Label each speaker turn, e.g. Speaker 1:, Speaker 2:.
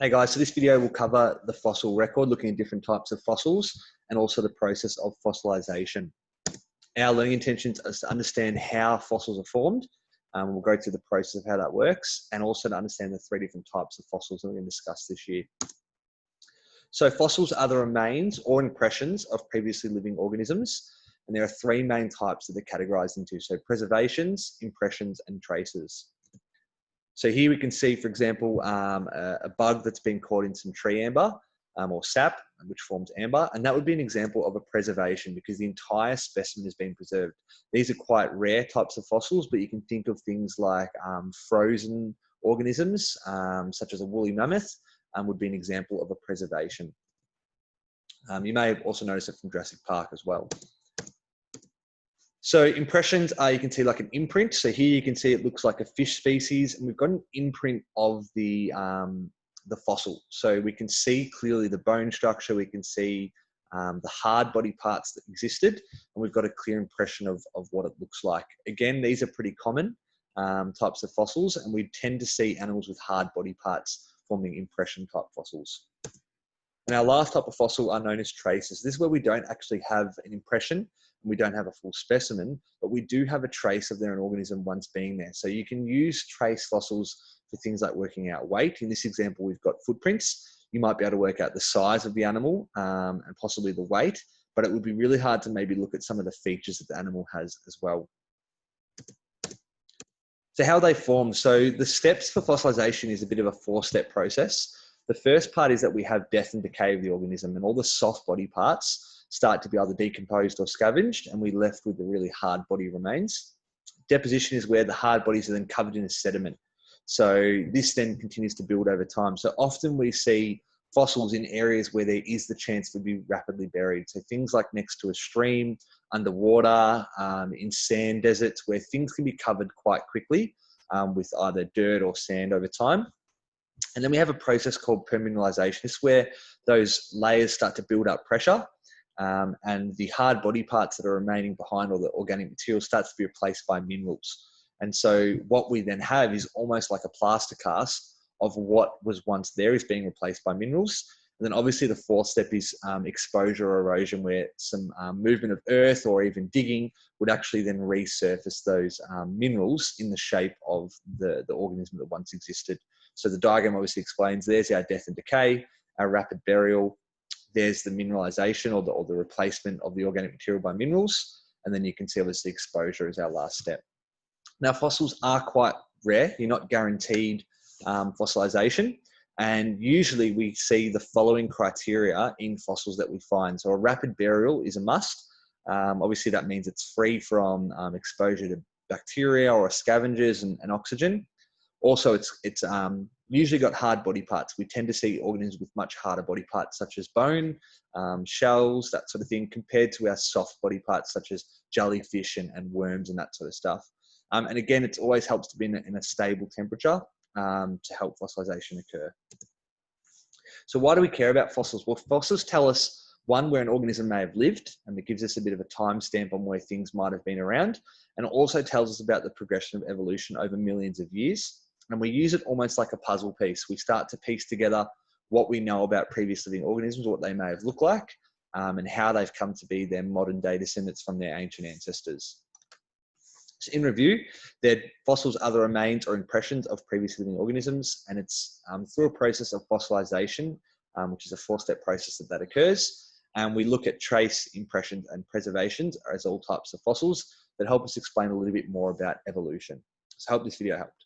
Speaker 1: Hey guys, so this video will cover the fossil record, looking at different types of fossils and also the process of fossilization. Our learning intentions is to understand how fossils are formed. We'll go through the process of how that works and also to understand the three different types of fossils that we're going to discuss this year. So fossils are the remains or impressions of previously living organisms. And there are three main types that they're categorized into. So preservations, impressions, and traces. So here we can see, for example, a bug that's been caught in some tree amber or sap, which forms amber. And that would be an example of a preservation because the entire specimen has been preserved. These are quite rare types of fossils, but you can think of things like frozen organisms, such as a woolly mammoth, would be an example of a preservation. You may have also noticed it from Jurassic Park as well. So impressions are, you can see like an imprint. So here you can see it looks like a fish species, and we've got an imprint of the fossil. So we can see clearly the bone structure, we can see the hard body parts that existed, and we've got a clear impression of what it looks like. Again, these are pretty common types of fossils, and we tend to see animals with hard body parts forming impression type fossils. And our last type of fossil are known as traces. This is where we don't actually have an impression and we don't have a full specimen, but we do have a trace of their organism once being there. So you can use trace fossils for things like working out weight. In this example, we've got footprints. You might be able to work out the size of the animal and possibly the weight, but it would be really hard to maybe look at some of the features that the animal has as well. So how they form? So the steps for fossilization is a bit of a four-step process. The first part is that we have death and decay of the organism, and all the soft body parts start to be either decomposed or scavenged, and we're left with the really hard body remains. Deposition is where the hard bodies are then covered in a sediment. So this then continues to build over time. So often we see fossils in areas where there is the chance to be rapidly buried. So things like next to a stream, underwater, in sand deserts, where things can be covered quite quickly with either dirt or sand over time. And then we have a process called permineralization. This is where those layers start to build up pressure and the hard body parts that are remaining behind, or the organic material, starts to be replaced by minerals. And so what we then have is almost like a plaster cast of what was once there is being replaced by minerals. And then obviously the fourth step is exposure or erosion, where some movement of earth or even digging would actually then resurface those minerals in the shape of the organism that once existed. So the diagram obviously explains there's our death and decay, our rapid burial, there's the mineralization or the replacement of the organic material by minerals, and then you can see obviously exposure is our last step. Now fossils are quite rare, you're not guaranteed fossilization, and usually we see the following criteria in fossils that we find. So a rapid burial is a must. Obviously that means it's free from exposure to bacteria or scavengers and oxygen. Also, it's usually got hard body parts. We tend to see organisms with much harder body parts, such as bone, shells, that sort of thing, compared to our soft body parts, such as jellyfish and worms and that sort of stuff. And again, it always helps to be in a stable temperature to help fossilization occur. So why do we care about fossils? Well, fossils tell us, one, where an organism may have lived, and it gives us a bit of a timestamp on where things might have been around. And it also tells us about the progression of evolution over millions of years. And we use it almost like a puzzle piece. We start to piece together what we know about previous living organisms, what they may have looked like, and how they've come to be their modern day descendants from their ancient ancestors. So in review, their fossils are the remains or impressions of previously living organisms, and it's through a process of fossilization, which is a four-step process that occurs. And we look at trace, impressions, and preservations as all types of fossils that help us explain a little bit more about evolution. So I hope this video helped.